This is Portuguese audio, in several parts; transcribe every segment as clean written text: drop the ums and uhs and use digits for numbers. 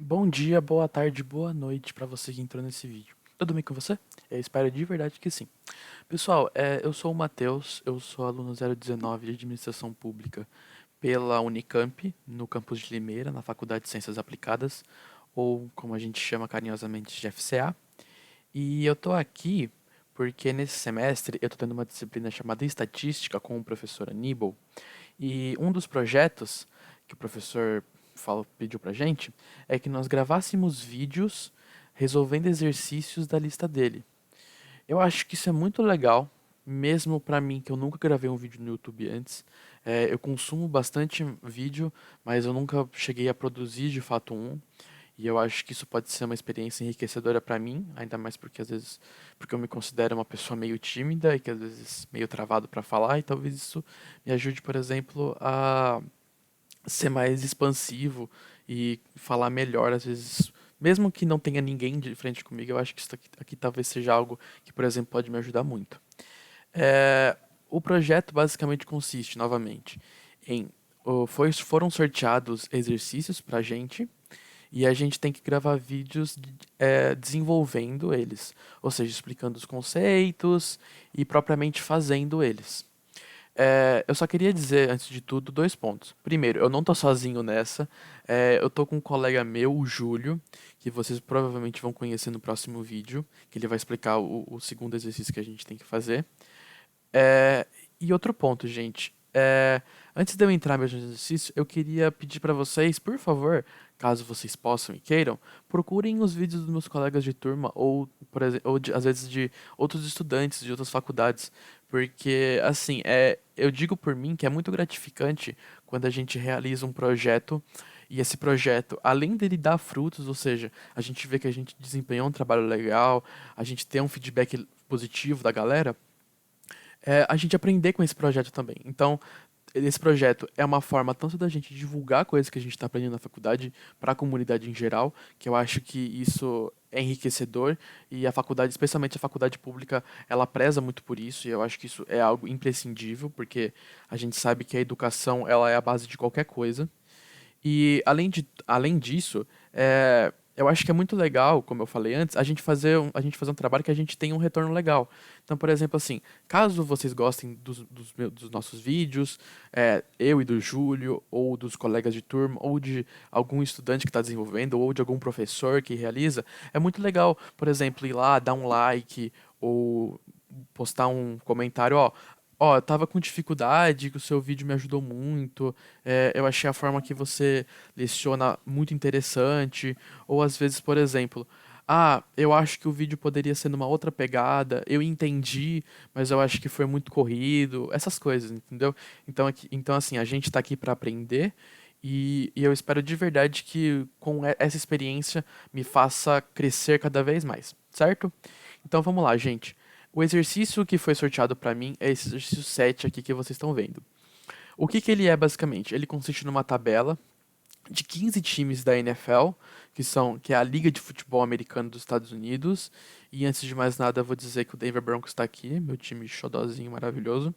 Bom dia, boa tarde, boa noite para você que entrou nesse vídeo. Tudo bem com você? Eu espero de verdade que sim. Pessoal, eu sou o Matheus, eu sou aluno 019 de Administração Pública pela Unicamp, no campus de Limeira, na Faculdade de Ciências Aplicadas, ou como a gente chama carinhosamente de FCA. E eu tô aqui porque nesse semestre eu tô tendo uma disciplina chamada Estatística com o professor Aníbal, e um dos projetos que o professor pediu pra gente é que nós gravássemos vídeos resolvendo exercícios da lista dele. Eu acho que isso é muito legal, mesmo pra mim que eu nunca gravei um vídeo no YouTube antes. Eu consumo bastante vídeo, mas eu nunca cheguei a produzir de fato um. E eu acho que isso pode ser uma experiência enriquecedora pra mim, ainda mais porque às vezes, porque eu me considero uma pessoa meio tímida e que às vezes meio travado pra falar, e talvez isso me ajude, por exemplo, a ser mais expansivo e falar melhor, às vezes, mesmo que não tenha ninguém de frente comigo, eu acho que isso aqui talvez seja algo que, por exemplo, pode me ajudar muito. É, o projeto basicamente consiste, novamente, em foram sorteados exercícios pra gente e a gente tem que gravar vídeos desenvolvendo eles, ou seja, explicando os conceitos e propriamente fazendo eles. Eu só queria dizer, antes de tudo, dois pontos. Primeiro, eu não tô sozinho nessa. Eu tô com um colega meu, o Júlio, que vocês provavelmente vão conhecer no próximo vídeo, que ele vai explicar o segundo exercício que a gente tem que fazer. É, e outro ponto, gente. Antes de eu entrar mesmo no exercício, eu queria pedir para vocês, por favor, caso vocês possam e queiram, procurem os vídeos dos meus colegas de turma ou, por exemplo, às vezes de outros estudantes de outras faculdades, porque assim, eu digo por mim que é muito gratificante quando a gente realiza um projeto e esse projeto, além dele dar frutos, ou seja, a gente vê que a gente desempenhou um trabalho legal, a gente tem um feedback positivo da galera, a gente aprender com esse projeto também. Então, esse projeto é uma forma tanto da gente divulgar coisas que a gente está aprendendo na faculdade para a comunidade em geral, que eu acho que isso é enriquecedor e a faculdade, especialmente a faculdade pública, ela preza muito por isso e eu acho que isso é algo imprescindível, porque a gente sabe que a educação ela é a base de qualquer coisa. E além disso, eu acho que é muito legal, como eu falei antes, a gente fazer um trabalho que a gente tenha um retorno legal. Então, por exemplo, assim, caso vocês gostem dos nossos vídeos, eu e do Júlio, ou dos colegas de turma, ou de algum estudante que está desenvolvendo, ou de algum professor que realiza, é muito legal, por exemplo, ir lá, dar um like, ou postar um comentário, ó, eu tava com dificuldade, que o seu vídeo me ajudou muito, eu achei a forma que você leciona muito interessante, ou às vezes, por exemplo, eu acho que o vídeo poderia ser numa outra pegada, eu entendi, mas eu acho que foi muito corrido, essas coisas, entendeu? Então, então assim, a gente tá aqui para aprender e eu espero de verdade que com essa experiência me faça crescer cada vez mais, certo? Então vamos lá, gente. O exercício que foi sorteado para mim é esse exercício 7 aqui que vocês estão vendo. O que que ele é basicamente? Ele consiste numa tabela de 15 times da NFL, que é a Liga de Futebol Americano dos Estados Unidos. E antes de mais nada, eu vou dizer que o Denver Broncos está aqui, meu time xodozinho maravilhoso.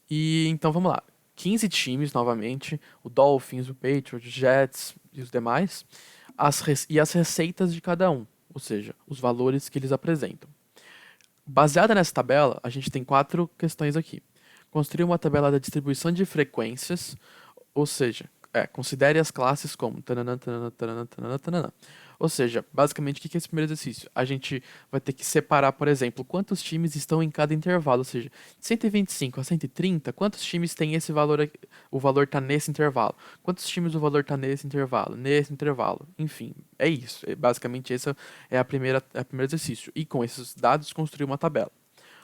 E então vamos lá. 15 times novamente, o Dolphins, o Patriots, o Jets e os demais, e as receitas de cada um, ou seja, os valores que eles apresentam. Baseada nessa tabela, a gente tem quatro questões aqui. Construir uma tabela da distribuição de frequências, ou seja, considere as classes como tananã, tananã, tananã, tananã, tananã. Ou seja, basicamente, o que é esse primeiro exercício? A gente vai ter que separar, por exemplo, quantos times estão em cada intervalo. Ou seja, de 125 a 130, quantos times tem esse valor, o valor está nesse intervalo. Quantos times o valor está nesse intervalo, nesse intervalo. Enfim, é isso. Basicamente, esse é o primeiro exercício. E com esses dados, construir uma tabela.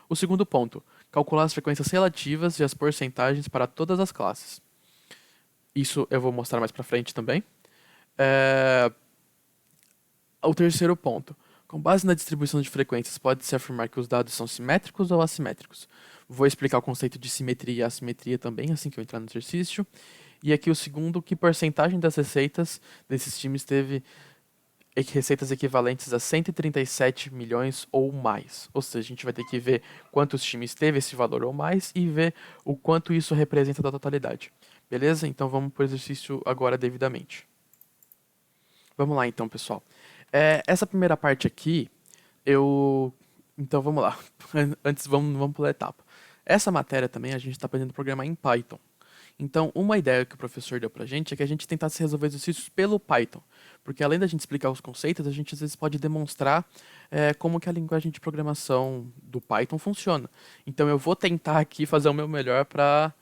O segundo ponto, calcular as frequências relativas e as porcentagens para todas as classes. Isso eu vou mostrar mais pra frente também. É, O terceiro ponto. Com base na distribuição de frequências, pode-se afirmar que os dados são simétricos ou assimétricos. Vou explicar o conceito de simetria e assimetria também, assim que eu entrar no exercício. E aqui o segundo, que porcentagem das receitas desses times teve receitas equivalentes a 137 milhões ou mais. Ou seja, a gente vai ter que ver quantos times teve esse valor ou mais e ver o quanto isso representa da totalidade. Beleza? Então vamos para o exercício agora devidamente. Vamos lá então, pessoal. Essa primeira parte aqui, eu. Então vamos lá. Antes, vamos pular a etapa. Essa matéria também a gente está aprendendo a programar em Python. Então, uma ideia que o professor deu pra gente é que a gente tentasse resolver exercícios pelo Python. Porque além da gente explicar os conceitos, a gente às vezes pode demonstrar como que a linguagem de programação do Python funciona. Então, eu vou tentar aqui fazer o meu melhor para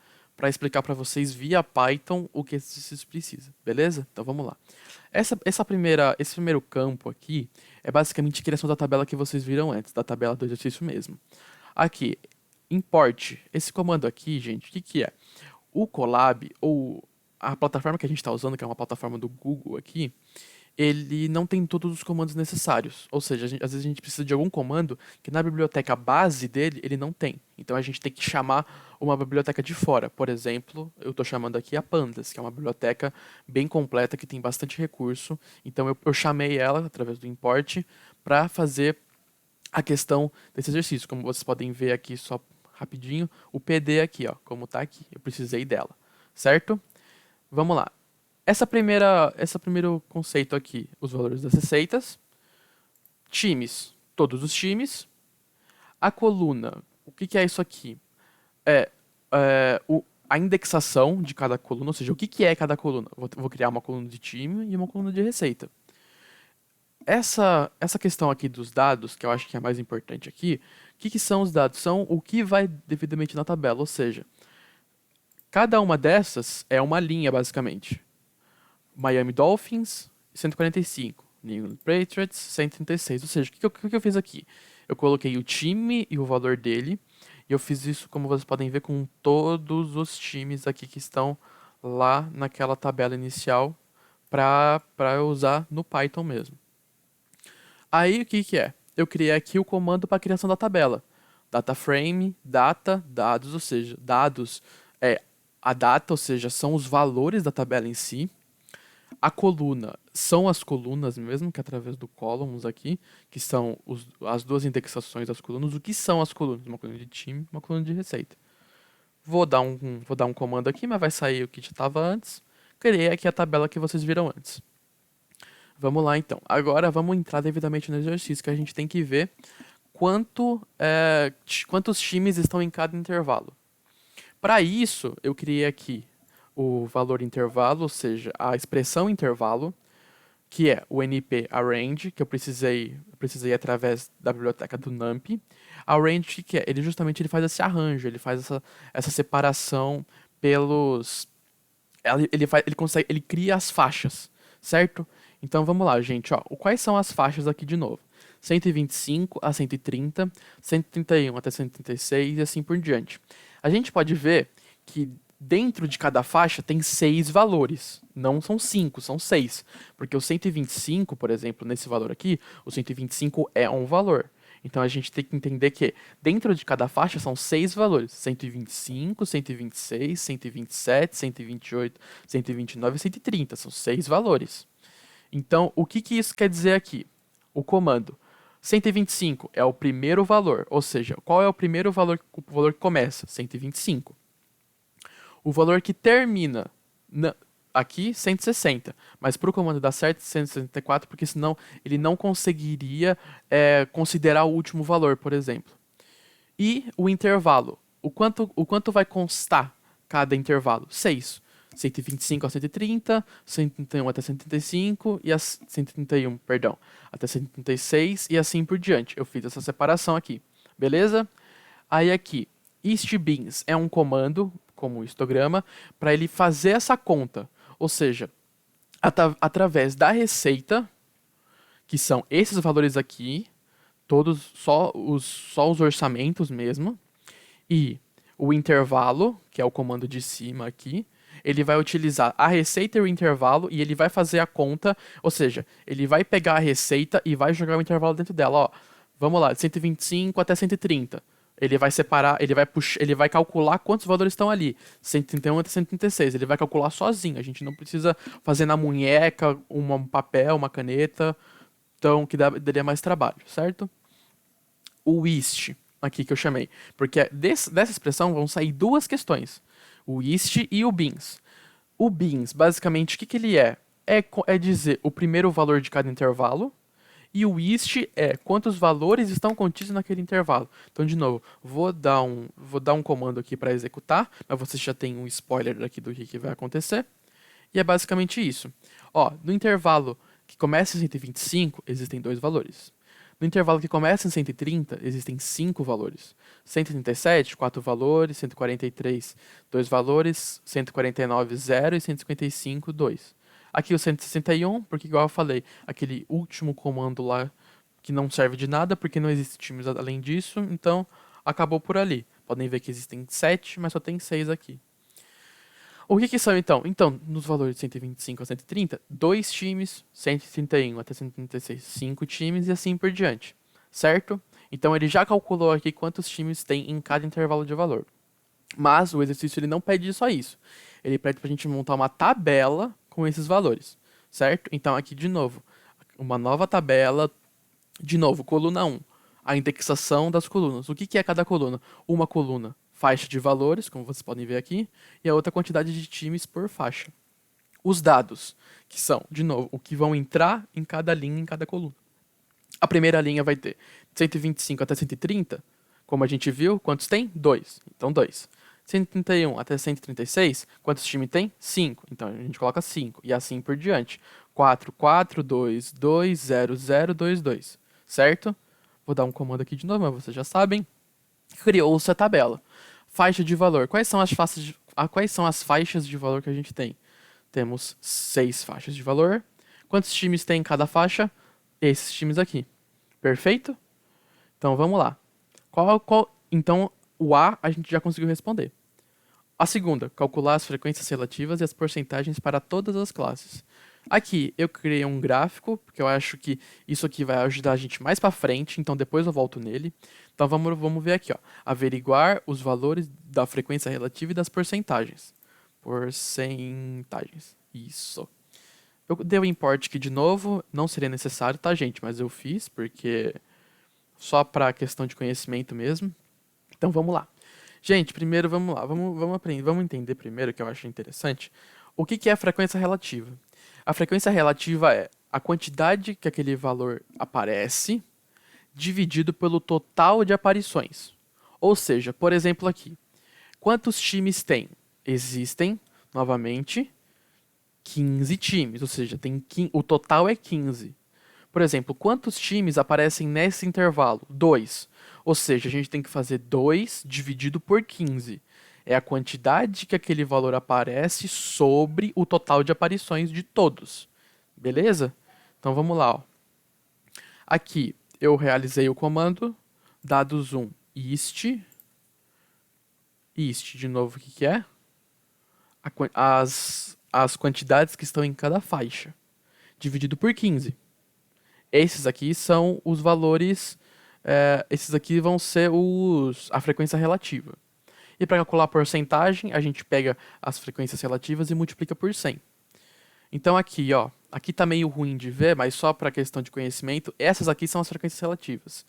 explicar para vocês via Python o que esse exercício precisa, beleza? Então, vamos lá. Esse primeiro campo aqui é basicamente a criação da tabela que vocês viram antes, da tabela do exercício mesmo. Aqui, import. Esse comando aqui, gente, o que que é? O Colab, ou a plataforma que a gente está usando, que é uma plataforma do Google aqui, ele não tem todos os comandos necessários. Ou seja, às vezes a gente precisa de algum comando que na biblioteca base dele ele não tem. Então a gente tem que chamar uma biblioteca de fora. Por exemplo, eu estou chamando aqui a Pandas, que é uma biblioteca bem completa, que tem bastante recurso. Então eu chamei ela através do import para fazer a questão desse exercício. Como vocês podem ver aqui só rapidinho, o PD aqui, ó, como tá aqui. Eu precisei dela, certo? Vamos lá. Esse primeiro conceito aqui, os valores das receitas. Times, todos os times. A coluna, o que que é isso aqui? A indexação de cada coluna, ou seja, o que que é cada coluna. Vou criar uma coluna de time e uma coluna de receita. Essa questão aqui dos dados, que eu acho que é a mais importante aqui, o que que são os dados? São o que vai devidamente na tabela, ou seja, cada uma dessas é uma linha, basicamente. Miami Dolphins, 145. New England Patriots, 136. Ou seja, o que eu fiz aqui? Eu coloquei o time e o valor dele, e eu fiz isso, como vocês podem ver, com todos os times aqui que estão lá naquela tabela inicial para eu usar no Python mesmo. Aí, o que que é? Eu criei aqui o comando para a criação da tabela. Data frame, data, dados, ou seja, dados é a data, ou seja, são os valores da tabela em si. A coluna são as colunas mesmo, que é através do columns aqui, que são as duas indexações das colunas. O que são as colunas? Uma coluna de time, uma coluna de receita. Vou dar um comando aqui, mas vai sair o que já estava antes. Criei aqui a tabela que vocês viram antes. Vamos lá então. Agora vamos entrar devidamente no exercício, que a gente tem que ver quantos times estão em cada intervalo. Para isso, eu criei aqui o valor intervalo, ou seja, a expressão intervalo, que é o NP arrange, que eu precisei através da biblioteca do NumPy. Arrange, que é? Ele faz esse arranjo, ele faz essa separação pelos... Ele cria as faixas, certo? Então vamos lá, gente. Ó, quais são as faixas aqui de novo? 125 a 130, 131 até 136 e assim por diante. A gente pode ver que dentro de cada faixa tem 6 valores. Não são 5, são 6. Porque o 125, por exemplo, nesse valor aqui, o 125 é um valor. Então a gente tem que entender que dentro de cada faixa são 6 valores: 125, 126, 127, 128, 129 e 130. São 6 valores. Então, o que que isso quer dizer aqui? O comando 125 é o primeiro valor, ou seja, qual é o primeiro valor, o valor que começa? 125. O valor que termina aqui, 160. Mas para o comando dar certo, 164, porque senão ele não conseguiria considerar o último valor, por exemplo. E o intervalo. O quanto vai constar cada intervalo? 6. 125 a 130, 131 até 135 e 131, perdão, até 136 e assim por diante. Eu fiz essa separação aqui, beleza? Aí aqui, istBeans é um comando, como histograma, para ele fazer essa conta. Ou seja, através da receita, que são esses valores aqui, todos só os orçamentos mesmo, e o intervalo, que é o comando de cima aqui, ele vai utilizar a receita e o intervalo e ele vai fazer a conta, ou seja, ele vai pegar a receita e vai jogar o intervalo dentro dela, ó. Vamos lá, de 125 até 130. Ele vai separar, ele vai calcular quantos valores estão ali. 131 até 136. Ele vai calcular sozinho. A gente não precisa fazer na munheca um papel, uma caneta, então que daria mais trabalho, certo? O ist, aqui que eu chamei, porque dessa expressão vão sair duas questões: o ist e o beans. O beans, basicamente, o que ele é? é dizer o primeiro valor de cada intervalo, e o ist é quantos valores estão contidos naquele intervalo. Então, de novo, vou dar um comando aqui para executar, mas você já tem um spoiler aqui do que vai acontecer. E é basicamente isso. Ó, no intervalo que começa em 125, existem dois valores. No intervalo que começa em 130, existem 5 valores. 137, 4 valores. 143, 2 valores. 149, 0. E 155, 2. Aqui o 161, porque igual eu falei, aquele último comando lá que não serve de nada, porque não existe times além disso, então acabou por ali. Podem ver que existem 7, mas só tem 6 aqui. O que são então? Então, nos valores de 125 a 130, 2 times, 131 até 136, 5 times e assim por diante, certo? Então ele já calculou aqui quantos times tem em cada intervalo de valor. Mas o exercício ele não pede só isso. Ele pede pra gente montar uma tabela com esses valores, certo? Então aqui de novo, uma nova tabela, de novo, coluna 1, a indexação das colunas. O que é cada coluna? Uma coluna, faixa de valores, como vocês podem ver aqui, e a outra quantidade de times por faixa. Os dados, que são, de novo, o que vão entrar em cada linha, em cada coluna. A primeira linha vai ter 125 até 130, como a gente viu, quantos tem? 2. Então 2. 131 até 136, quantos times tem? 5. Então a gente coloca 5. E assim por diante. 4, 4, 2, 2, 0, 0, 2, 2. Certo? Vou dar um comando aqui de novo, mas vocês já sabem. Criou-se a tabela. Faixa de valor. Quais são as faixas de valor que a gente tem? Temos 6 faixas de valor. Quantos times tem em cada faixa? Esses times aqui. Perfeito? Então vamos lá. Então o A gente já conseguiu responder. A segunda, calcular as frequências relativas e as porcentagens para todas as classes. Aqui eu criei um gráfico, porque eu acho que isso aqui vai ajudar a gente mais para frente, então depois eu volto nele. Então vamos ver aqui, ó. Averiguar os valores da frequência relativa e das porcentagens. Porcentagens. Isso. Eu dei o import aqui de novo, não seria necessário, tá, gente? Mas eu fiz, porque só para questão de conhecimento mesmo. Então vamos lá. Gente, primeiro vamos lá, vamos aprender, vamos entender primeiro, que eu acho interessante, o que é a frequência relativa. A frequência relativa é a quantidade que aquele valor aparece dividido pelo total de aparições. Ou seja, por exemplo aqui, quantos times tem? Existem, novamente, 15 times, ou seja, o total é 15. Por exemplo, quantos times aparecem nesse intervalo? 2. Ou seja, a gente tem que fazer 2 dividido por 15. É a quantidade que aquele valor aparece sobre o total de aparições de todos. Beleza? Então vamos lá. Ó. Aqui eu realizei o comando dados 1 ist. Ist, de novo, o que é? As quantidades que estão em cada faixa. Dividido por 15. Esses aqui são os valores, esses aqui vão ser a frequência relativa. E para calcular a porcentagem, a gente pega as frequências relativas e multiplica por 100. Então aqui, ó, aqui tá meio ruim de ver, mas só para questão de conhecimento, essas aqui são as frequências relativas.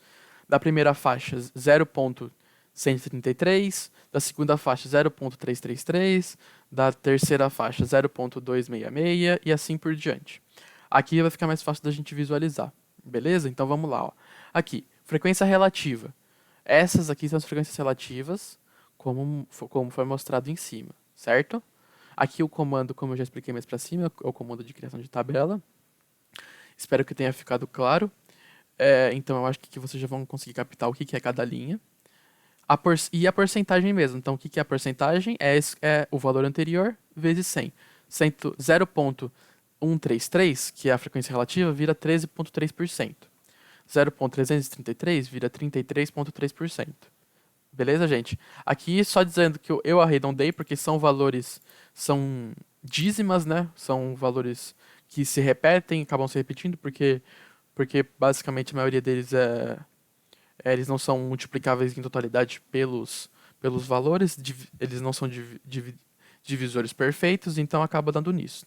Da primeira faixa, 0.133, da segunda faixa, 0.333, da terceira faixa, 0.266 e assim por diante. Aqui vai ficar mais fácil da gente visualizar, beleza? Então vamos lá, ó. Aqui, frequência relativa. Essas aqui são as frequências relativas, como foi mostrado em cima, certo? Aqui o comando, como eu já expliquei mais para cima, é o comando de criação de tabela. Espero que tenha ficado claro. Então eu acho que vocês já vão conseguir captar o que é cada linha. E a porcentagem mesmo. Então o que é a porcentagem? É o valor anterior vezes 100. 0.133, que é a frequência relativa, vira 13,3%. 0.333 vira 33,3%. Beleza, gente? Aqui só dizendo que eu arredondei, porque são valores, são dízimas, né? São valores que se repetem, acabam se repetindo, porque basicamente a maioria deles eles não são multiplicáveis em totalidade pelos valores, eles não são divisores perfeitos, então acaba dando nisso.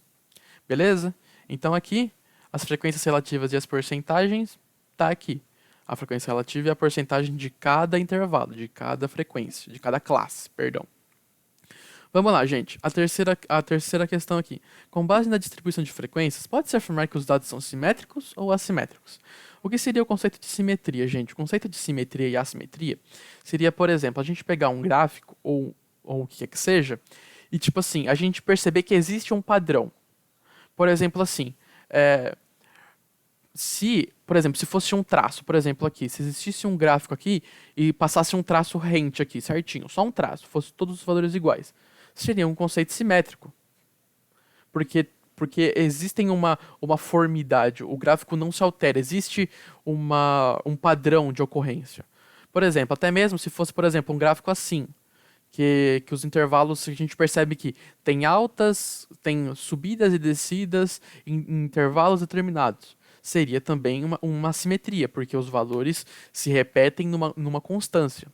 Beleza? Então aqui, as frequências relativas e as porcentagens, tá aqui. A frequência relativa e a porcentagem de cada intervalo, de cada frequência, de cada classe, perdão. Vamos lá, gente. A terceira questão aqui. Com base na distribuição de frequências, pode-se afirmar que os dados são simétricos ou assimétricos? O que seria o conceito de simetria, gente? O conceito de simetria e assimetria seria, por exemplo, a gente pegar um gráfico ou o que quer que seja, e tipo assim, a gente perceber que existe um padrão. Por exemplo, assim, é, por exemplo, se fosse um traço, por exemplo, aqui, se existisse um gráfico aqui e passasse um traço rente aqui, certinho, só um traço, fosse todos os valores iguais, seria um conceito simétrico. Porque existem uma formidade, o gráfico não se altera, existe um padrão de ocorrência. Por exemplo, até mesmo se fosse, por exemplo, um gráfico assim, que os intervalos a gente percebe que tem altas, tem subidas e descidas em intervalos determinados. Seria também uma simetria, porque os valores se repetem numa constância.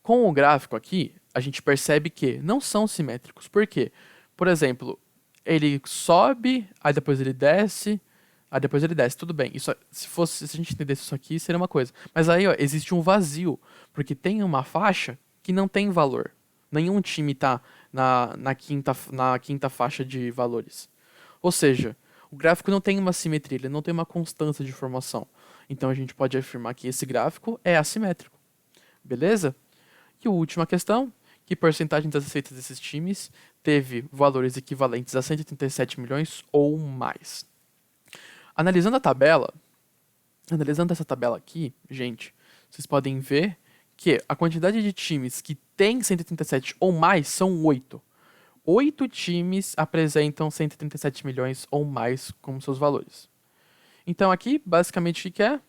Com o gráfico aqui, a gente percebe que não são simétricos. Por quê? Por exemplo, ele sobe, aí depois ele desce, aí depois ele desce. Tudo bem. Isso, se a gente entendesse isso aqui, seria uma coisa. Mas aí, ó, existe um vazio, porque tem uma faixa que não tem valor. Nenhum time está na quinta faixa de valores. Ou seja, o gráfico não tem uma simetria, ele não tem uma constância de formação. Então a gente pode afirmar que esse gráfico é assimétrico. Beleza? E a última questão, que porcentagem das receitas desses times teve valores equivalentes a 137 milhões ou mais? Analisando a tabela, analisando essa tabela aqui, gente, vocês podem ver que a quantidade de times que tem 137 ou mais são 8. 8 times apresentam 137 milhões ou mais como seus valores. Então aqui, basicamente, o que é?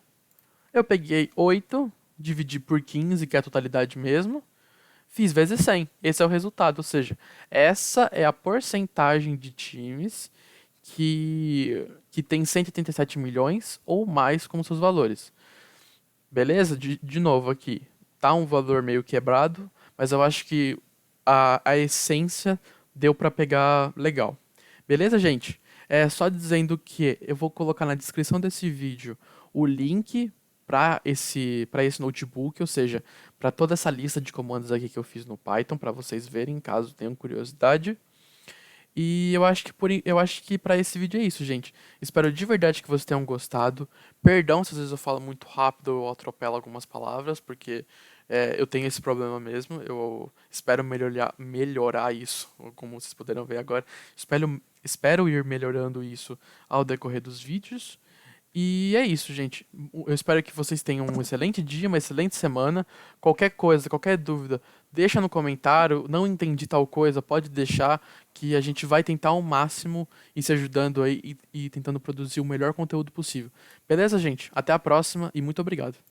Eu peguei 8, dividi por 15, que é a totalidade mesmo, fiz vezes 100. Esse é o resultado, ou seja, essa é a porcentagem de times que tem 187 milhões ou mais como seus valores. Beleza? De novo aqui, tá um valor meio quebrado, mas eu acho que a essência deu para pegar legal. Beleza, gente? É só dizendo que eu vou colocar na descrição desse vídeo o link para esse notebook, ou seja, para toda essa lista de comandos aqui que eu fiz no Python, para vocês verem, caso tenham curiosidade. E eu acho que para esse vídeo é isso, gente. Espero de verdade que vocês tenham gostado. Perdão se às vezes eu falo muito rápido ou atropelo algumas palavras, porque eu tenho esse problema mesmo. Eu espero melhorar isso, como vocês puderam ver agora. Espero ir melhorando isso ao decorrer dos vídeos. E é isso, gente. Eu espero que vocês tenham um excelente dia, uma excelente semana. Qualquer coisa, qualquer dúvida, deixa no comentário. Não entendi tal coisa, pode deixar que a gente vai tentar ao máximo ir se ajudando aí e tentando produzir o melhor conteúdo possível. Beleza, gente? Até a próxima e muito obrigado.